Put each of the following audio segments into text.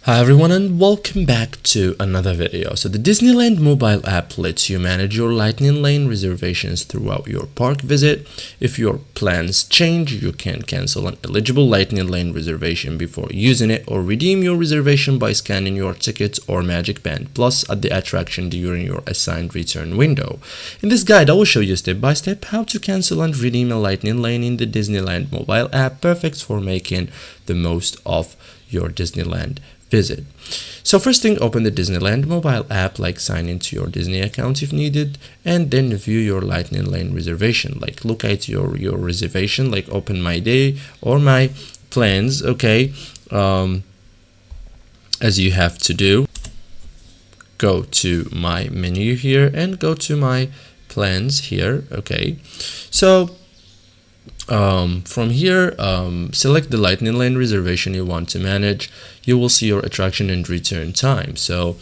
Hi everyone and welcome back to another video. So the Disneyland mobile app lets you manage your Lightning Lane reservations throughout your park visit. If your plans change, you can cancel an eligible Lightning Lane reservation before using it or redeem your reservation by scanning your tickets or Magic Band Plus at the attraction during your assigned return window. In this guide, I will show you step by step how to cancel and redeem a Lightning Lane in the Disneyland mobile app, perfect for making the most of your Disneyland visit. So first thing, open the Disneyland mobile app, like sign into your Disney account if needed, and then view your Lightning Lane reservation. Like look at your reservation, like open my day or my plans. Okay, as you have to do, go to my menu here and go to my plans here. Okay, so from here, select the Lightning Lane reservation you want to manage. You will see your attraction and return time. So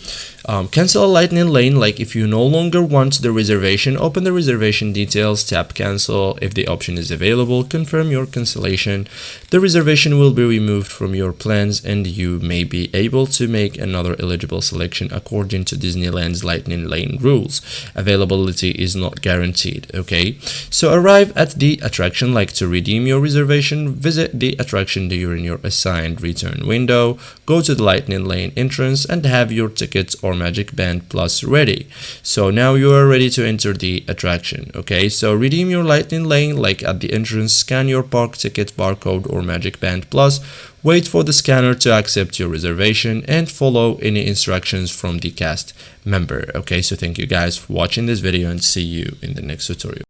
cancel a Lightning Lane, like if you no longer want the reservation, open the reservation details, tap cancel. If the option is available, confirm your cancellation. The reservation will be removed from your plans and you may be able to make another eligible selection according to Disneyland's Lightning Lane rules. Availability is not guaranteed. Okay, so arrive at the attraction, like to redeem your reservation, visit the attraction during your assigned return window, go to the Lightning Lane entrance and have your tickets or Magic Band Plus ready. So now you are ready to enter the attraction. Okay, so redeem your Lightning Lane, like at the entrance, scan your park ticket barcode or Magic Band Plus, wait for the scanner to accept your reservation and follow any instructions from the cast member. Okay, so thank you guys for watching this video and see you in the next tutorial.